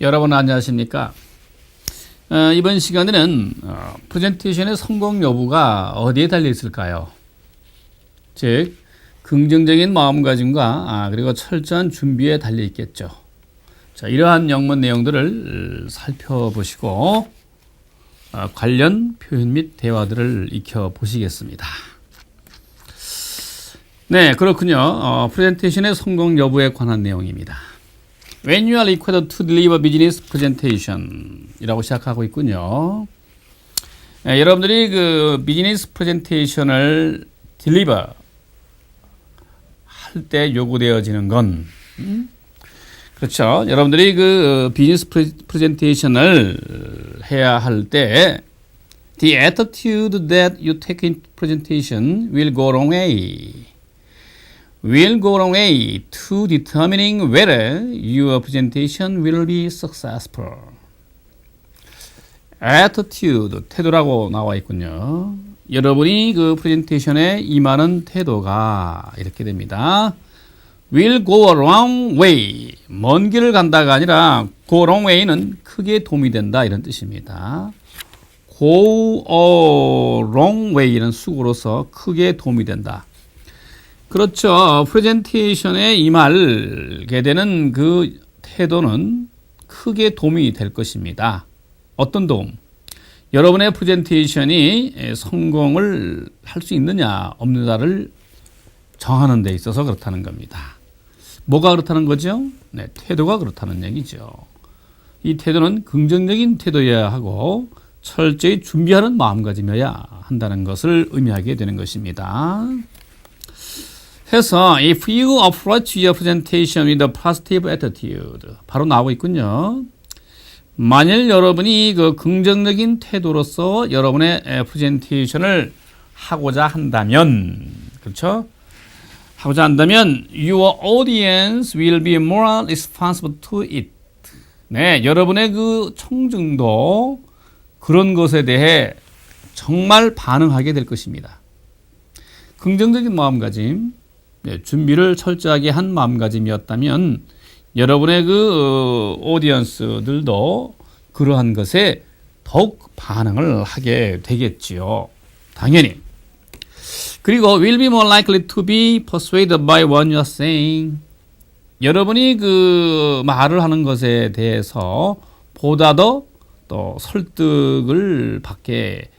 여러분 안녕하십니까? 이번 시간에는 프레젠테이션의 성공 여부가 어디에 달려 있을까요? 즉 긍정적인 마음가짐과 그리고 철저한 준비에 달려 있겠죠. 자, 이러한 영문 내용들을 살펴보시고 관련 표현 및 대화들을 익혀보시겠습니다. 네, 그렇군요. 프레젠테이션의 성공 여부에 관한 내용입니다. When you are required to deliver business presentation 이라고 시작하고 있군요. 여러분들이 그 비즈니스 프레젠테이션을 deliver 할 때 요구되어지는 건 그렇죠. 여러분들이 그 비즈니스 프레젠테이션을 해야 할 때 the attitude that you take in presentation will go a long way. will go a long way to determining whether your presentation will be successful. attitude, 태도라고 나와 있군요. 여러분이 그 프레젠테이션에 임하는 태도가 이렇게 됩니다. will go a long way. 먼 길을 간다가 아니라 go a long way는 크게 도움이 된다 이런 뜻입니다. go a long way는 수고로서 크게 도움이 된다. 그렇죠. 프레젠테이션에 임하게 되는 그 태도는 크게 도움이 될 것입니다. 어떤 도움? 여러분의 프레젠테이션이 성공을 할 수 있느냐 없느냐를 정하는 데 있어서 그렇다는 겁니다. 뭐가 그렇다는 거죠? 네, 태도가 그렇다는 얘기죠. 이 태도는 긍정적인 태도여야 하고 철저히 준비하는 마음가짐이어야 한다는 것을 의미하게 되는 것입니다. 해서 if you approach your presentation with a positive attitude 바로 나오고 있군요. 만일 여러분이 그 긍정적인 태도로서 여러분의 프레젠테이션을 하고자 한다면 그렇죠? 하고자 한다면 your audience will be more responsive to it. 네, 여러분의 그 청중도 그런 것에 대해 정말 반응하게 될 것입니다. 긍정적인 마음가짐 네, 준비를 철저하게 한 마음가짐이었다면 여러분의 그 오디언스들도 그러한 것에 더욱 반응을 하게 되겠지요. 당연히. 그리고 will be more likely to be persuaded by what you are saying. 여러분이 그 말을 하는 것에 대해서 보다 더 또 설득을 받게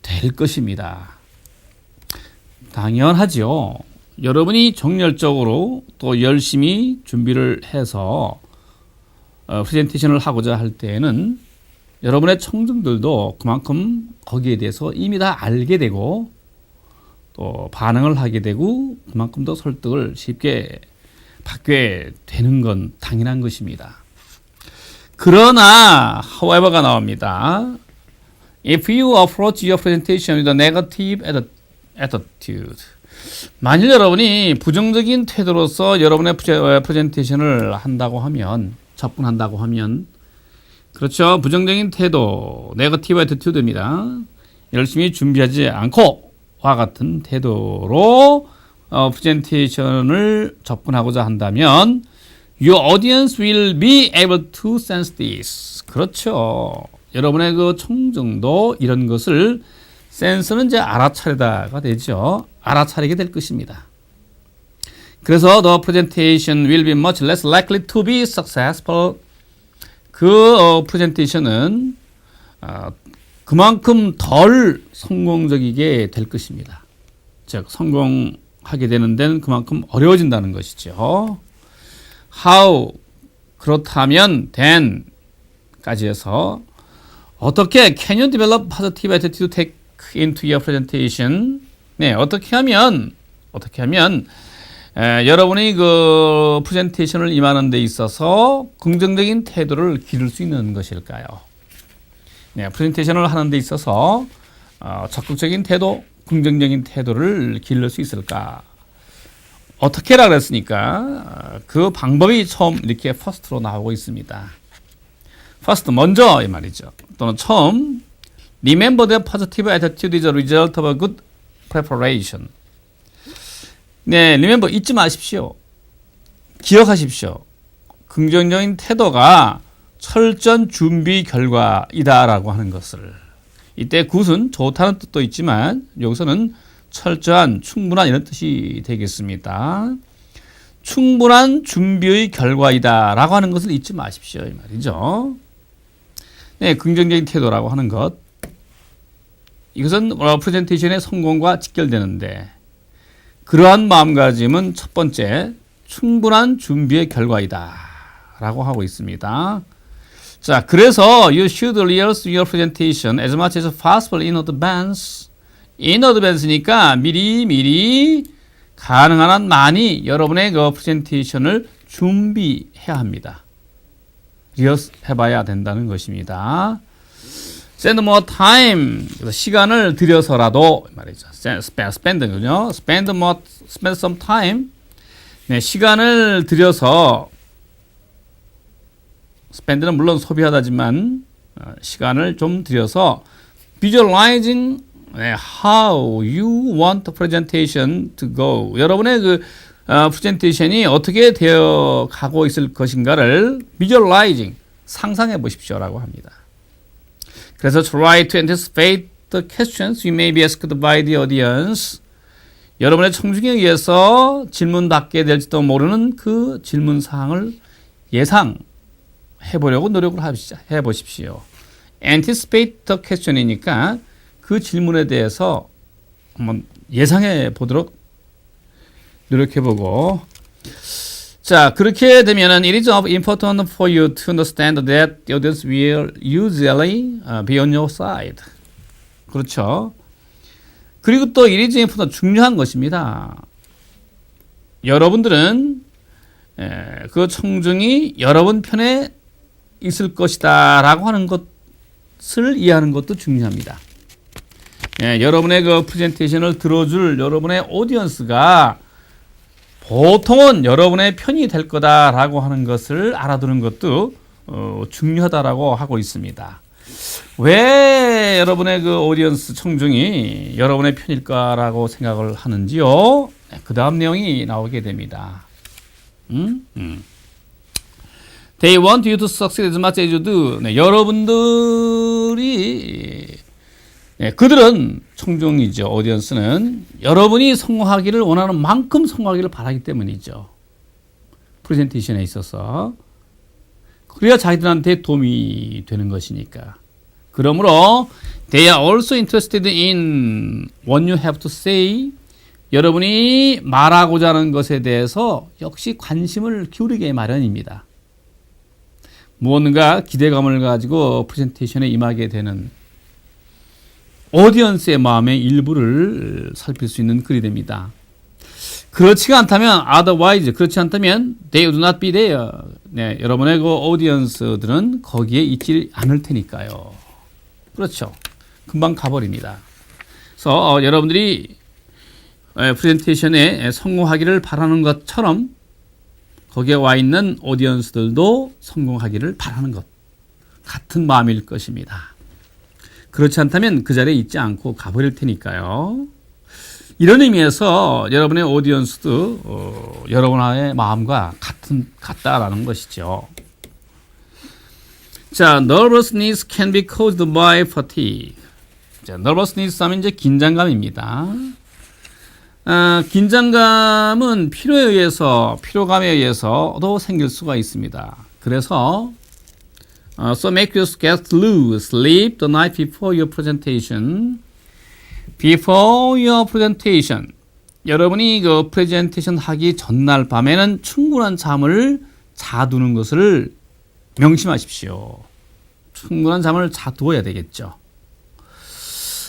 될 것입니다. 당연하죠. 여러분이 정열적으로 또 열심히 준비를 해서 프레젠테이션을 하고자 할 때에는 여러분의 청중들도 그만큼 거기에 대해서 이미 다 알게 되고 또 반응을 하게 되고 그만큼 더 설득을 쉽게 받게 되는 건 당연한 것입니다. 그러나 however가 나옵니다. If you approach your presentation with a negative attitude 만일 여러분이 부정적인 태도로서 여러분의 프레젠테이션을 한다고 하면 접근한다고 하면 그렇죠. 부정적인 태도 네거티브 애티튜드입니다. 열심히 준비하지 않고 와 같은 태도로 프레젠테이션을 접근하고자 한다면 your audience will be able to sense this. 그렇죠. 여러분의 그 청중도 이런 것을 센스는 이제 알아차리다가 되죠. 알아차리게 될 것입니다. 그래서 the presentation will be much less likely to be successful. 그 프레젠테이션은 그만큼 덜 성공적이게 될 것입니다. 즉 성공하게 되는 데는 그만큼 어려워진다는 것이죠. How 그렇다면 then까지 해서 어떻게 can you develop positive attitude to take into your presentation? 네, 어떻게 하면 여러분이 그 프레젠테이션을 임하는 데 있어서 긍정적인 태도를 기를 수 있는 것일까요? 네, 프레젠테이션을 하는 데 있어서 적극적인 태도, 긍정적인 태도를 기를 수 있을까? 어떻게라 그랬으니까 그 방법이 처음 이렇게 퍼스트로 나오고 있습니다. 퍼스트 먼저 이 말이죠. 또는 처음 Remember that positive attitude is a result of a good preparation. 네, remember 잊지 마십시오. 기억하십시오. 긍정적인 태도가 철저한 준비 결과이다라고 하는 것을. 이때 굿은 좋다는 뜻도 있지만 여기서는 철저한, 충분한 이런 뜻이 되겠습니다. 충분한 준비의 결과이다라고 하는 것을 잊지 마십시오, 이 말이죠. 네, 긍정적인 태도라고 하는 것. 이것은 프레젠테이션의 성공과 직결되는데 그러한 마음가짐은 첫 번째, 충분한 준비의 결과이다 라고 하고 있습니다. 자, 그래서 you should rehearse your presentation as much as possible in advance. in advance니까 미리 가능한 한 많이 여러분의 그 프레젠테이션을 준비해야 합니다. 리허스 해봐야 된다는 것입니다. spend more time, 시간을 들여서라도 말이죠. spend는요. spend some time. 네, 시간을 들여서 spend는 물론 소비하다지만 시간을 좀 들여서 visualizing how you want the presentation to go. 여러분의 그 프레젠테이션이 어떻게 되어 가고 있을 것인가를 visualizing, 상상해 보십시오라고 합니다. 그래서 try to anticipate the questions you may be asked by the audience. 여러분의 청중에 의해서 질문받게 될지도 모르는 그 질문 사항을 예상해 보려고 노력을 해보십시오. anticipate the question이니까 그 질문에 대해서 한번 예상해 보도록 노력해보고, 자, 그렇게 되면은 it is important for you to understand that the audience will usually be on your side. 그렇죠. 그리고 또 it is important, 중요한 것입니다. 여러분들은 그 청중이 여러분 편에 있을 것이다 라고 하는 것을 이해하는 것도 중요합니다. 여러분의 그 프레젠테이션을 들어줄 여러분의 오디언스가 보통은 여러분의 편이 될 거다라고 하는 것을 알아두는 것도 중요하다라고 하고 있습니다. 왜 여러분의 그 오디언스 청중이 여러분의 편일까라고 생각을 하는지요? 그 다음 내용이 나오게 됩니다. They want you to succeed as much as you do. 네, 여러분들이 그들은 청중이죠. 오디언스는 여러분이 성공하기를 원하는 만큼 성공하기를 바라기 때문이죠. 프레젠테이션에 있어서. 그래야 자기들한테 도움이 되는 것이니까. 그러므로 they are also interested in what you have to say. 여러분이 말하고자 하는 것에 대해서 역시 관심을 기울이게 마련입니다. 무언가 기대감을 가지고 프레젠테이션에 임하게 되는 오디언스의 마음의 일부를 살필 수 있는 글이 됩니다. 그렇지가 않다면 otherwise, 그렇지 않다면 they would not be there. 네, 여러분의 그 오디언스들은 거기에 있지 않을 테니까요. 그렇죠. 금방 가버립니다. 그래서 여러분들이 프레젠테이션에 성공하기를 바라는 것처럼 거기에 와 있는 오디언스들도 성공하기를 바라는 것, 같은 마음일 것입니다. 그렇지 않다면 그 자리에 있지 않고 가버릴 테니까요. 이런 의미에서 여러분의 오디언스도 여러분의 마음과 같다라는 것이죠. 자, nervousness can be caused by fatigue. 자, nervousness 하면 이제 긴장감입니다. 긴장감은 피로감에 의해서도 생길 수가 있습니다. 그래서 so make your guests lose sleep the night before your presentation. Before your presentation. 여러분이 그 프레젠테이션 하기 전날 밤에는 충분한 잠을 자두는 것을 명심하십시오. 충분한 잠을 자두어야 되겠죠.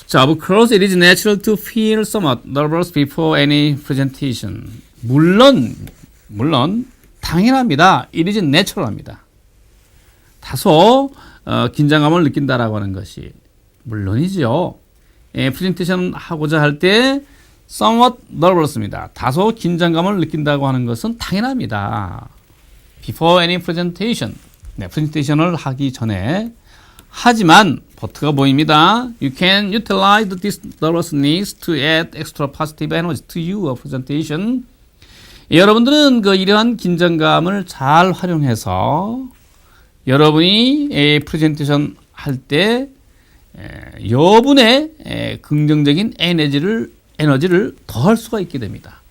자, because it is natural to feel somewhat nervous before any presentation. 물론 당연합니다. It is natural합니다. 다소 긴장감을 느낀다라고 하는 것이 물론이죠. 프레젠테이션 하고자 할 때 somewhat nervous입니다. 다소 긴장감을 느낀다고 하는 것은 당연합니다. Before any presentation. 네, 프레젠테이션을 하기 전에. 하지만 버트가 보입니다. You can utilize this nervousness to add extra positive energy to your presentation. 여러분들은 이러한 긴장감을 잘 활용해서 여러분이 프레젠테이션 할 때 여분의 긍정적인 에너지를 더할 수가 있게 됩니다.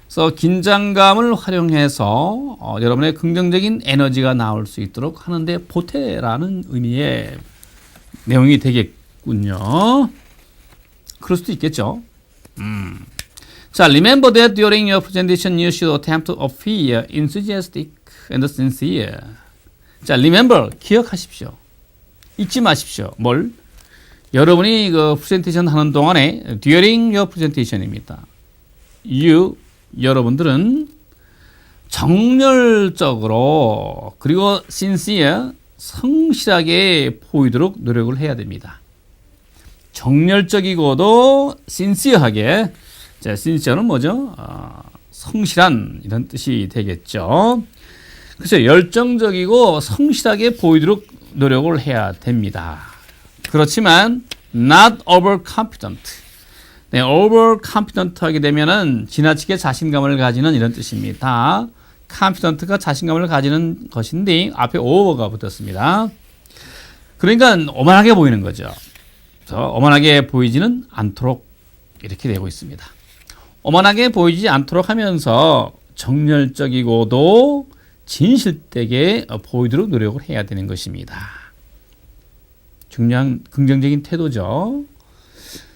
그래서 긴장감을 활용해서 여러분의 긍정적인 에너지가 나올 수 있도록 하는데 보태라는 의미의 내용이 되겠군요. 그럴 수도 있겠죠. 자, remember that during your presentation you should attempt to appear enthusiastic and sincere. 자, remember, 기억하십시오. 잊지 마십시오. 뭘? 여러분이 그 프레젠테이션 하는 동안에 during your presentation입니다. 여러분들은 정열적으로 그리고 sincere, 성실하게 보이도록 노력을 해야 됩니다. 정열적이고도 sincere하게. 자, sincere는 뭐죠? 성실한 이런 뜻이 되겠죠. 그래서 열정적이고 성실하게 보이도록 노력을 해야 됩니다. 그렇지만 not overconfident. 네, overconfident 하게 되면은 지나치게 자신감을 가지는 이런 뜻입니다. confident가 자신감을 가지는 것인데 앞에 over가 붙었습니다. 그러니까 오만하게 보이는 거죠. 그래서 오만하게 보이지는 않도록 이렇게 되고 있습니다. 오만하게 보이지 않도록 하면서 정열적이고도 진실되게 보이도록 노력을 해야 되는 것입니다. 중요한 긍정적인 태도죠.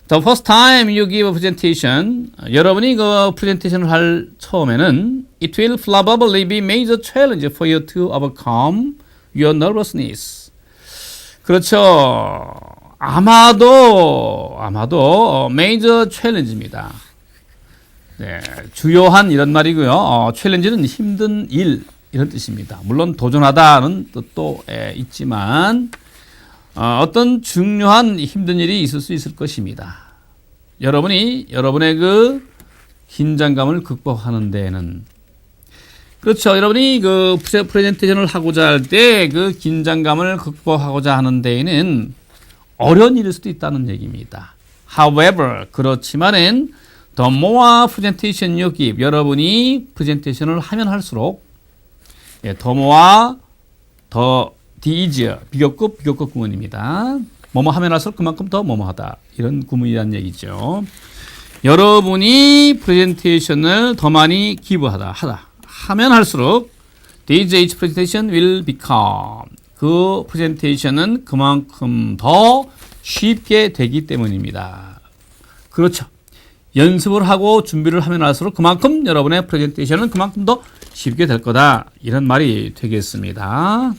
The first time you give a presentation, 여러분이 그 프레젠테이션을 할 처음에는 it will probably be major challenge for you to overcome your nervousness. 그렇죠. 아마도 major challenge입니다. 네, 주요한 이런 말이고요. 챌린지는 힘든 일 이런 뜻입니다. 물론 도전하다는 뜻도 있지만 어떤 중요한 힘든 일이 있을 수 있을 것입니다. 여러분이 여러분의 그 긴장감을 극복하는 데에는 그렇죠. 여러분이 그 프레젠테이션을 하고자 할 때 그 긴장감을 극복하고자 하는 데에는 어려운 일일 수도 있다는 얘기입니다. However, 그렇지만은 the more presentation you give, 여러분이 프레젠테이션을 하면 할수록 the more, the easier, 비교급 구문입니다. 뭐뭐 하면 할수록 그만큼 더 뭐뭐하다. 이런 구문이라는 얘기죠. 여러분이 프레젠테이션을 더 많이 하면 할수록 each presentation will become, 그 프레젠테이션은 그만큼 더 쉽게 되기 때문입니다. 그렇죠. 연습을 하고 준비를 하면 할수록 그만큼 여러분의 프레젠테이션은 그만큼 더 쉽게 될 거다. 이런 말이 되겠습니다.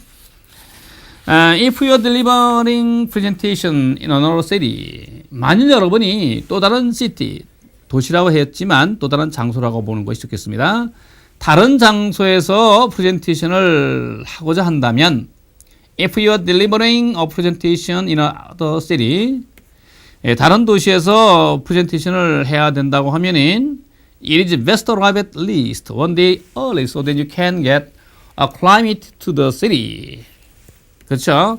If you are delivering presentation in another city, 만일 여러분이 또 다른 city, 도시라고 했지만 또 다른 장소라고 보는 것이 좋겠습니다. 다른 장소에서 프레젠테이션을 하고자 한다면 If you are delivering a presentation in another city, 다른 도시에서 프레젠테이션을 해야 된다고 하면은 it is best to arrive at least one day early so that you can get acclimated to the city. 그렇죠?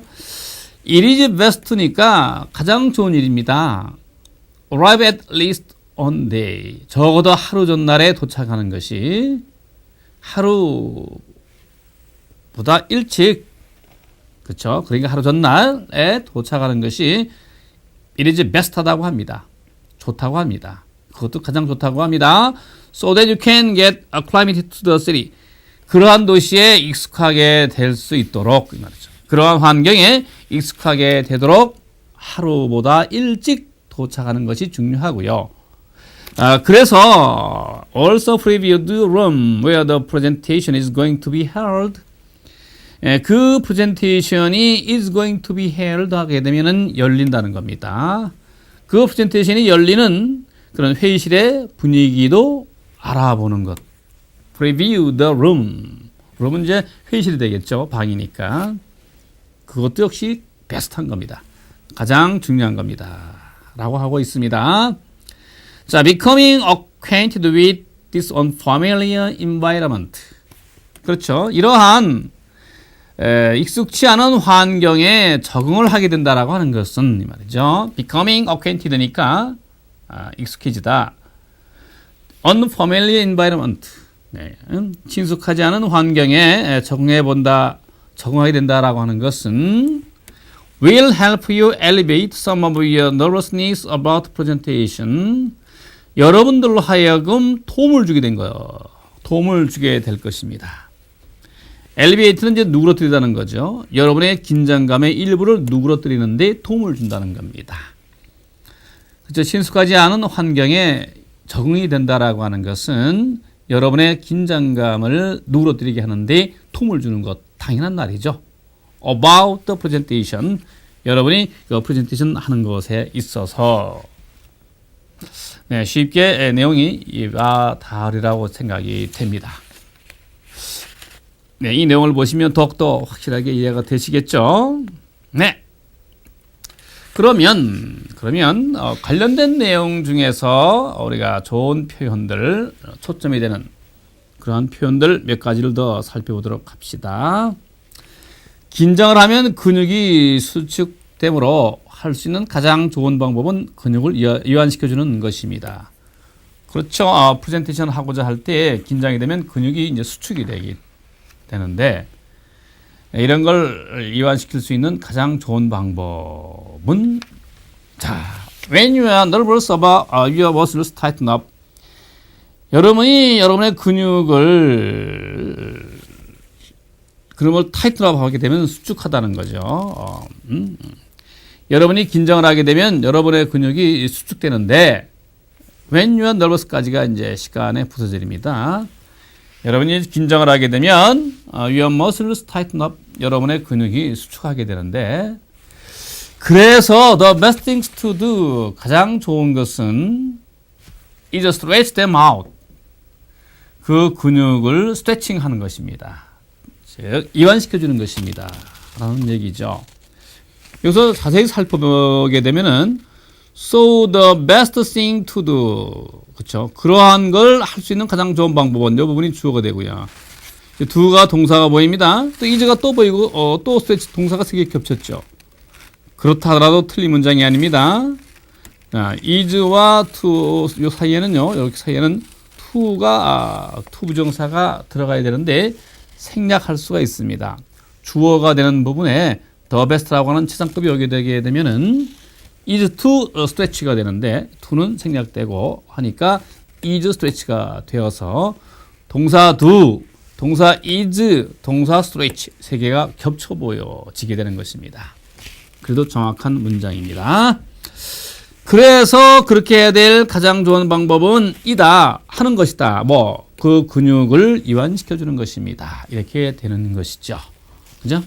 It is best니까 가장 좋은 일입니다. Arrive at least one day. 적어도 하루 전날에 도착하는 것이 하루보다 일찍, 그렇죠? 그러니까 하루 전날에 도착하는 것이 it is best하다고 합니다. 좋다고 합니다. 그것도 가장 좋다고 합니다. So that you can get acclimated to the city. 그러한 도시에 익숙하게 될 수 있도록 이 말이죠. 그러한 환경에 익숙하게 되도록 하루보다 일찍 도착하는 것이 중요하고요. 그래서 also preview the room where the presentation is going to be held. 그 프레젠테이션이 is going to be held 하게 되면은 열린다는 겁니다. 그 프레젠테이션이 열리는 그런 회의실의 분위기도 알아보는 것. Preview the room. room은 이제 회의실이 되겠죠. 방이니까. 그것도 역시 베스트한 겁니다. 가장 중요한 겁니다. 라고 하고 있습니다. 자, becoming acquainted with this unfamiliar environment. 그렇죠. 이러한 익숙치 않은 환경에 적응을 하게 된다라고 하는 것은 이 말이죠. becoming acquainted니까 익숙해지다. unfamiliar environment. 네, 친숙하지 않은 환경에 적응해 본다, 적응하게 된다라고 하는 것은 will help you elevate some of your nervousness about presentation. 여러분들로 하여금 도움을 주게 된 거예요. 도움을 주게 될 것입니다. elevate는 이제 누그러뜨리다는 거죠. 여러분의 긴장감의 일부를 누그러뜨리는데 도움을 준다는 겁니다. 그렇죠? 친숙하지 않은 환경에 적응이 된다라고 하는 것은 여러분의 긴장감을 누그러뜨리게 하는데 도움을 주는 것 당연한 말이죠. About the presentation. 여러분이 그 프레젠테이션 하는 것에 있어서 네, 쉽게 내용이 이와 다르리라고 생각이 됩니다. 네, 이 내용을 보시면 더욱더 확실하게 이해가 되시겠죠? 네. 그러면 관련된 내용 중에서 우리가 좋은 표현들, 초점이 되는 그러한 표현들 몇 가지를 더 살펴보도록 합시다. 긴장을 하면 근육이 수축되므로 할 수 있는 가장 좋은 방법은 근육을 이완시켜주는 것입니다. 그렇죠. 프레젠테이션 하고자 할 때 긴장이 되면 근육이 이제 수축이 되는데 이런 걸 이완시킬 수 있는 가장 좋은 방법은 when you are nervous about your muscles tighten up. 여러분의 근육을 타이트업 하게 되면 수축하다는 거죠. 여러분이 긴장을 하게 되면 여러분의 근육이 수축되는데 when you are nervous까지가 이제 시간의 부서절입니다. 여러분이 긴장을 하게 되면 your muscles tighten up. 여러분의 근육이 수축하게 되는데 그래서 the best things to do 가장 좋은 것은 is stretch them out. 그 근육을 스트레칭하는 것입니다. 즉 이완시켜주는 것입니다. 라는 얘기죠. 여기서 자세히 살펴보게 되면은 so the best thing to do 그렇죠. 그러한 걸 할 수 있는 가장 좋은 방법은 이 부분이 주어가 되고요. do가 동사가 보입니다. 또 is가 또 보이고 또 스트레치 동사가 3개 겹쳤죠. 그렇다 하더라도 틀린 문장이 아닙니다. is와 to 요 사이에는요. 여기 사이에는 to가 to 부정사가 들어가야 되는데 생략할 수가 있습니다. 주어가 되는 부분에 the best라고 하는 치상급이 오게 되게 되면은 is to stretch가 되는데 to는 생략되고 하니까 is stretch가 되어서 동사 do, 동사 is, 동사 stretch 3개가 겹쳐 보여지게 되는 것입니다. 그래도 정확한 문장입니다. 그래서 그렇게 해야 될 가장 좋은 방법은 이다 하는 것이다. 그 근육을 이완시켜 주는 것입니다. 이렇게 되는 것이죠. 그죠?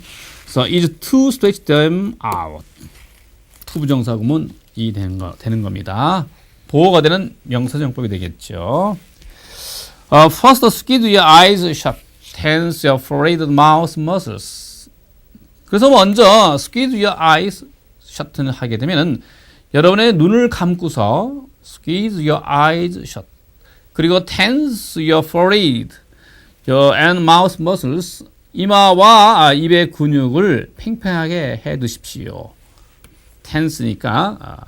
So is to stretch them out. to 부정사구문 이 되는 겁니다. 보호가 되는 명사정법이 되겠죠. First, squeeze your eyes shut. Tense your forehead mouth muscles. 그래서 먼저 squeeze your eyes shut를 하게 되면은 여러분의 눈을 감고서 squeeze your eyes shut. 그리고 tense your forehead and mouth muscles. 이마와 입의 근육을 팽팽하게 해 두십시오. tense니까.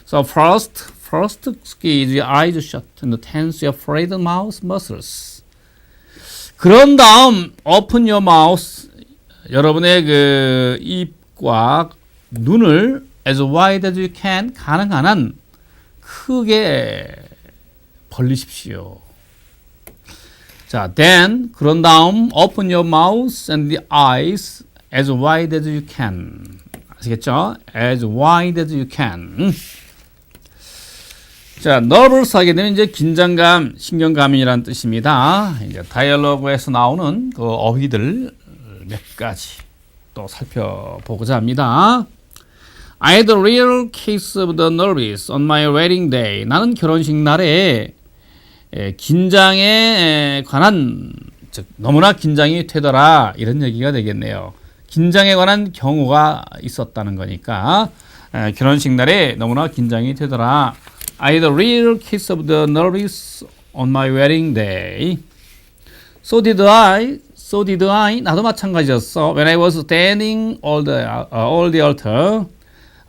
So first squeeze your eyes shut and tense your forehead and mouth muscles. 그런 다음 open your mouth. 여러분의 그 입과 눈을 as wide as you can 가능한 한 크게 벌리십시오. 자, then 그런 다음 open your mouth and the eyes as wide as you can. 아시겠죠? as wide as you can. 자, nervous 하게 되면 이제 긴장감, 신경감이라는 뜻입니다. 이제 다이얼로그에서 나오는 그 어휘들 몇 가지 또 살펴보고자 합니다. I had a real case of the nervous on my wedding day. 나는 결혼식 날에 긴장에 관한, 즉 너무나 긴장이 되더라 이런 얘기가 되겠네요. 긴장에 관한 경우가 있었다는 거니까 결혼식 날에 너무나 긴장이 되더라. I had a real case of the nervous on my wedding day. So did I. 나도 마찬가지였어. When I was standing all the altar.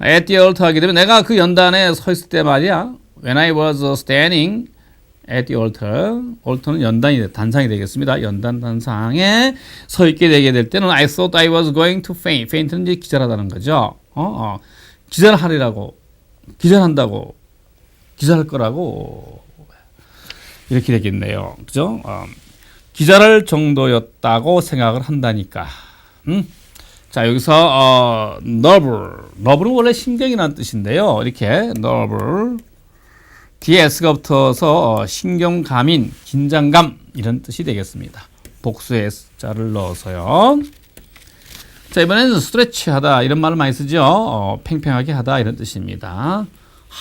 At the altar 하게 되면 내가 그 연단에 서 있을 때 말이야. When I was standing at the altar. altar는 연단이 단상이 되겠습니다. 연단 단상에 서 있게 되게 될 때는 I thought I was going to faint. faint는 이제 기절하다는 거죠. 기절하리라고, 기절한다고, 기절할 거라고 이렇게 되겠네요. 그죠? 기절할 정도였다고 생각을 한다니까. 자, 여기서 nerve는 원래 신경이라는 뜻인데요. 이렇게 nerve 뒤에 s가 붙어서 신경감인, 긴장감 이런 뜻이 되겠습니다. 복수의 s자를 넣어서요. 자, 이번에는 스트레치하다 이런 말을 많이 쓰죠. 팽팽하게 하다 이런 뜻입니다.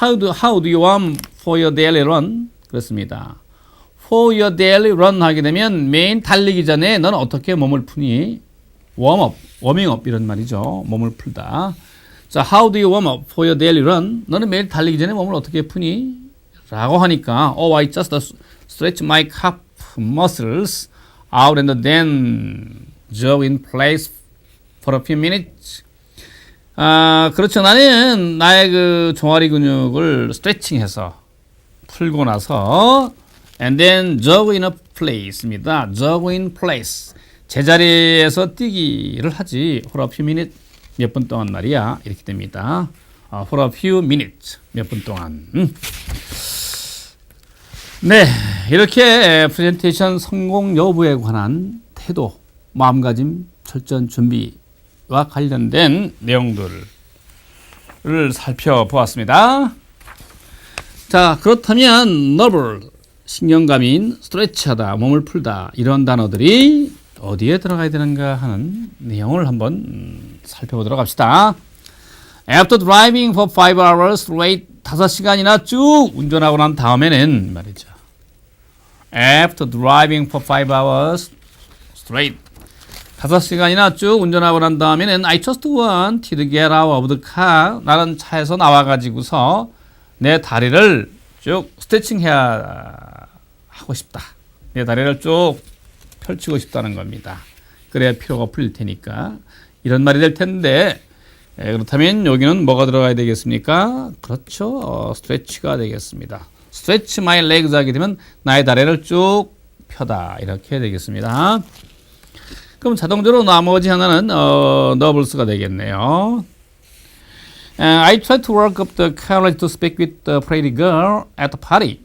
How do you want for your daily run? 그렇습니다. For your daily run 하게 되면 매일 달리기 전에 너는 어떻게 몸을 푸니? 워밍업 이런 말이죠. 몸을 풀다. 자, how do you warm up for your daily run? 너는 매일 달리기 전에 몸을 어떻게 푸니? 라고 하니까 I just stretch my calf muscles out and then jog in place for a few minutes. 그렇죠. 나는 나의 그 종아리 근육을 스트레칭해서 풀고 나서 and then jog in a place입니다. jog in place. 제자리에서 뛰기를 하지. for a few minutes. 몇 분 동안 말이야. 이렇게 됩니다. for a few minutes. 몇 분 동안. 네. 이렇게 프레젠테이션 성공 여부에 관한 태도, 마음가짐, 철저한 준비와 관련된 내용들을 살펴보았습니다. 자, 그렇다면 nerve, 신경감인, 스트레치하다, 몸을 풀다 이런 단어들이 어디에 들어가야 되는가 하는 내용을 한번 살펴보도록 합시다. After driving for 5 hours straight 5시간이나 쭉 운전하고 난 다음에는 말이죠. After driving for 5 hours straight 5시간이나 쭉 운전하고 난 다음에는 I just wanted to get out of the car. 나는 차에서 나와가지고서 내 다리를 쭉 스트레칭해야 하고 싶다. 내 다리를 쭉 펼치고 싶다는 겁니다. 그래야 피로가 풀릴 테니까 이런 말이 될 텐데 그렇다면 여기는 뭐가 들어가야 되겠습니까? 그렇죠. 스트레치가 되겠습니다. stretch my legs 하게 되면 나의 다리를 쭉 펴다 이렇게 되겠습니다. 그럼 자동적으로 나머지 하나는 nervous가 되겠네요. I tried to work up the courage to speak with the pretty girl at the party.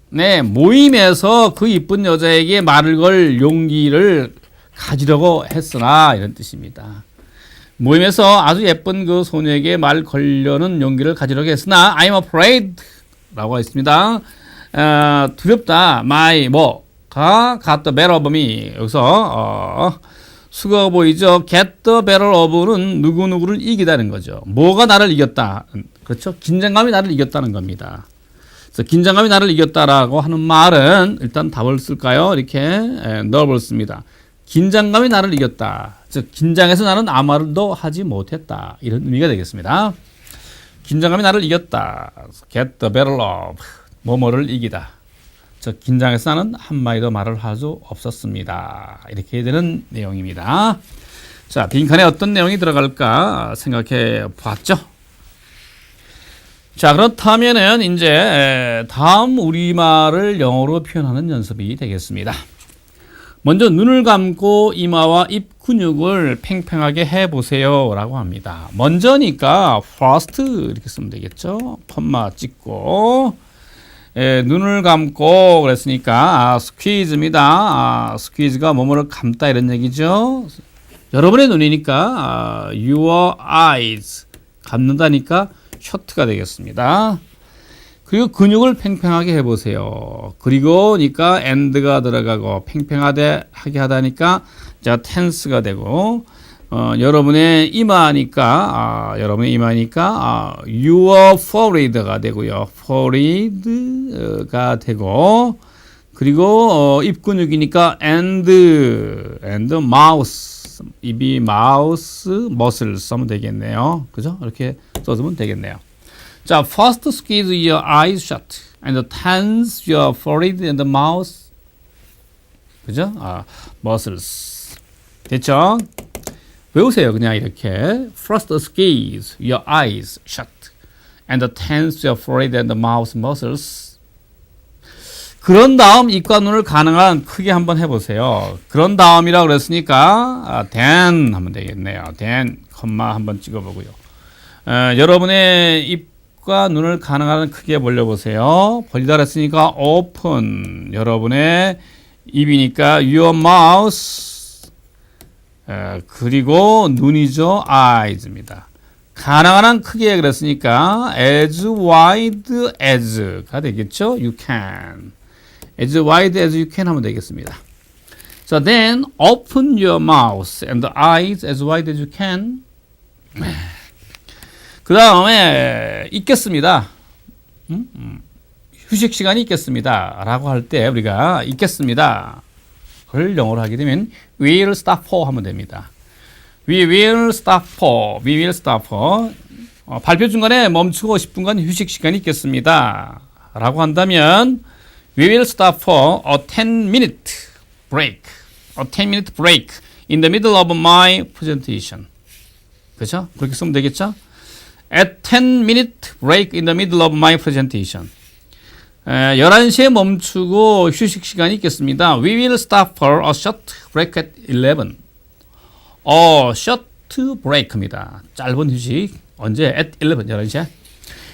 네, 모임에서 그 이쁜 여자에게 말을 걸 용기를 가지려고 했으나 이런 뜻입니다. 모임에서 아주 예쁜 그 소녀에게 말 걸려는 용기를 가지려고 했으나 I'm afraid 라고 했습니다. 두렵다. my 뭐가 got the better of me. 여기서 수가 보이죠. get the better of는 누구누구를 이기다는 거죠. 뭐가 나를 이겼다. 그렇죠. 긴장감이 나를 이겼다는 겁니다. 그래서 긴장감이 나를 이겼다라고 하는 말은 일단 답을 쓸까요? 이렇게 nervous입니다. 긴장감이 나를 이겼다. 즉 긴장해서 나는 아무 말도 하지 못했다. 이런 의미가 되겠습니다. 긴장감이 나를 이겼다. get the better of 뭐뭐를 이기다. 즉 긴장해서 나는 한마디도 말을 할 수 없었습니다. 이렇게 되는 내용입니다. 자, 빈칸에 어떤 내용이 들어갈까 생각해 봤죠. 자, 그렇다면은 이제 다음 우리말을 영어로 표현하는 연습이 되겠습니다. 먼저 눈을 감고 이마와 입 근육을 팽팽하게 해보세요 라고 합니다. 먼저니까 first 이렇게 쓰면 되겠죠. 펌마 찍고 눈을 감고 그랬으니까 squeeze입니다. squeeze가 뭐뭐를 감다 이런 얘기죠. 여러분의 눈이니까 your eyes 감는다니까 shut가 되겠습니다. 그리고 근육을 팽팽하게 해보세요. 그리고니까 and가 들어가고 팽팽하게 하다니까 자 tense가 되고 여러분의 이마니까 your forehead가 되고요. forehead가 되고 그리고 입 근육이니까 and mouth 입이 mouth muscles 하면 되겠네요. 그죠? 이렇게 써주면 되겠네요. 자, first squeeze your eyes shut and tense your forehead and the mouth. 그죠? muscles. 됐죠? 외우세요. 그냥 이렇게. First squeeze your eyes shut and tense your forehead and the mouth muscles. 그런 다음 이과눈을 가능한 크게 한번 해보세요. 그런 다음이라고 그랬으니까 then 하면 되겠네요. then, 컴마 한번 찍어보고요. 여러분의 입과 눈을 가능한 크게 벌려보세요. 벌리다 그랬으니까 open, 여러분의 입이니까 your mouth, 그리고 눈이죠. eyes입니다. 가능한 한 크게 그랬으니까 as wide as가 되겠죠. You can. As wide as you can 하면 되겠습니다. So then open your mouth and the eyes as wide as you can. 그 다음에 있겠습니다. 휴식 시간이 있겠습니다. 라고 할 때 우리가 있겠습니다. 를 영어로 하게 되면 we will stop for 하면 됩니다. We will stop for. We will stop for. 발표 중간에 멈추고 10분간 휴식 시간이 있겠습니다. 라고 한다면 We will stop for a 10-minute break. A 10-minute break in the middle of my presentation. 그렇죠? 그렇게 쓰면 되겠죠? At 10-minute break in the middle of my presentation. 11시에 멈추고 휴식 시간이 있겠습니다. We will stop for a short break at 11. short break입니다. 짧은 휴식. 언제? At 11, 11시에.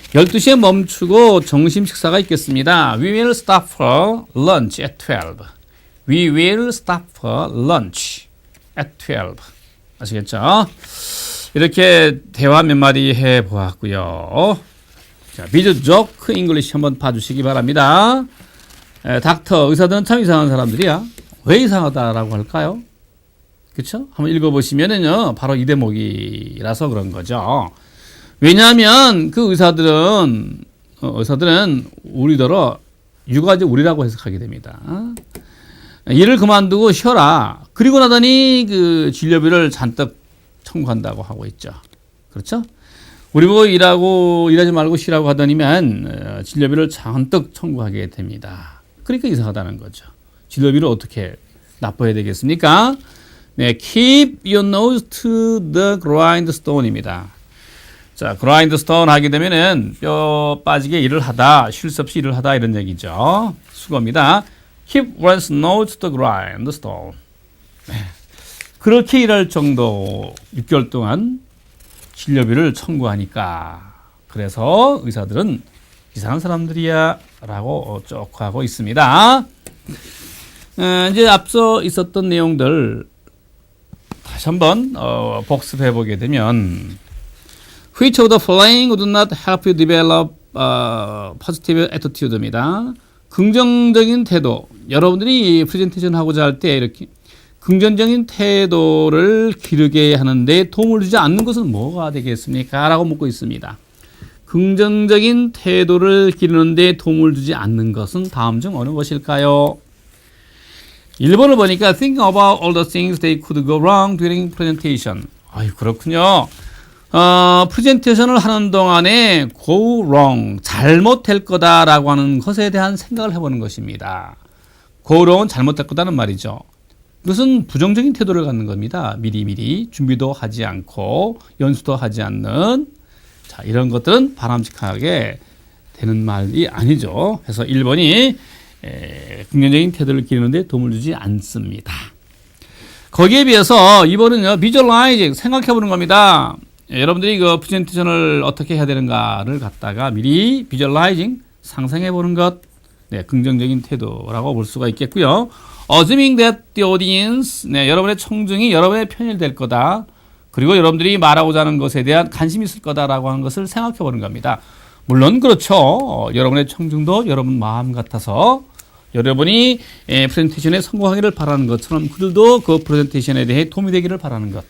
12시에 멈추고 점심 식사가 있겠습니다. We will stop for lunch at 12. We will stop for lunch at 12. 아시겠죠? 이렇게 대화 몇 마디 해보았고요. 자, 비즈 조크 잉글리시 한번 봐주시기 바랍니다. 닥터, 의사들은 참 이상한 사람들이야. 왜 이상하다라고 할까요? 그렇죠? 한번 읽어보시면은요, 바로 이 대목이라서 그런 거죠. 왜냐하면 그 의사들은 우리더러 육아지 우리라고 해석하게 됩니다. 일을 그만두고 쉬어라. 그리고 나더니 그 진료비를 잔뜩 청구한다고 하고 있죠. 그렇죠? 우리 보고 일하지 말고 쉬라고 하더니만 진료비를 잔뜩 청구하게 됩니다. 그러니까 이상하다는 거죠. 진료비를 어떻게 납부해야 되겠습니까? 네, keep your nose to the grindstone입니다. 자, grindstone 하게 되면은 뼈 빠지게 일을 하다, 쉴 새 없이 일을 하다 이런 얘기죠. 수고입니다. Keep one's nose to the grindstone. 네. 그렇게 일할 정도 6개월 동안 진료비를 청구하니까 그래서 의사들은 이상한 사람들이야 라고 쪽하고 있습니다. 이제 앞서 있었던 내용들 다시 한번 복습해 보게 되면 Which of the following would not help you develop positive attitude입니다. 긍정적인 태도. 여러분들이 프레젠테이션 하고자 할 때 이렇게 긍정적인 태도를 기르게 하는데 도움을 주지 않는 것은 뭐가 되겠습니까? 라고 묻고 있습니다. 긍정적인 태도를 기르는데 도움을 주지 않는 것은 다음 중 어느 것일까요? 1번을 보니까 Think about all the things that could go wrong during presentation. 아유, 그렇군요. 프레젠테이션을 하는 동안에 go wrong, 잘못될 거다라고 하는 것에 대한 생각을 해보는 것입니다. go wrong은 잘못될 거다는 말이죠. 이것은 부정적인 태도를 갖는 겁니다. 미리미리 준비도 하지 않고 연수도 하지 않는 자, 이런 것들은 바람직하게 되는 말이 아니죠. 그래서 1번이 긍정적인 태도를 기르는데 도움을 주지 않습니다. 거기에 비해서 2번은요, visualizing, 생각해보는 겁니다. 여러분들이 그 프레젠테이션을 어떻게 해야 되는가를 갖다가 미리 visualizing, 상상해보는 것, 네, 긍정적인 태도라고 볼 수가 있겠고요. Assuming that the audience, 네, 여러분의 청중이 여러분의 편이 될 거다. 그리고 여러분들이 말하고자 하는 것에 대한 관심이 있을 거다라고 하는 것을 생각해보는 겁니다. 물론 그렇죠. 여러분의 청중도 여러분 마음 같아서 여러분이 프레젠테이션에 성공하기를 바라는 것처럼 그들도 그 프레젠테이션에 대해 도움이 되기를 바라는 것.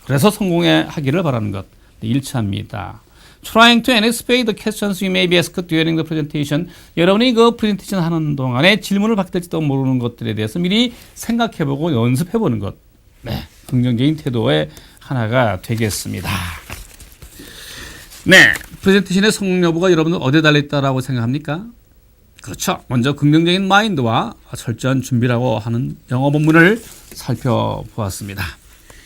그래서 성공하기를 바라는 것. 일치합니다. Trying to anticipate the questions you may be asked during the presentation. 여러분이 그 프레젠테이션 하는 동안에 질문을 받게 될지도 모르는 것들에 대해서 미리 생각해보고 연습해보는 것. 네, 긍정적인 태도의 하나가 되겠습니다. 네, 프레젠테이션의 성공 여부가 여러분들 어디에 달려있다라고 생각합니까? 그렇죠. 먼저 긍정적인 마인드와 철저한 준비라고 하는 영어 본문을 살펴보았습니다.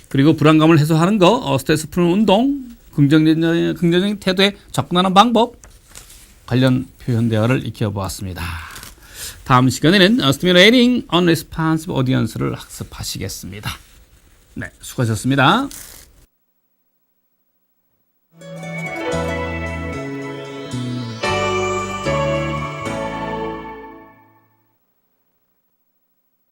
그리고 불안감을 해소하는 거, 스트레스 푸는 운동, 긍정적인 태도에 접근하는 방법, 관련 표현 대화를 익혀보았습니다. 다음 시간에는 Stimulating Unresponsive Audience를 학습하시겠습니다. 네, 수고하셨습니다.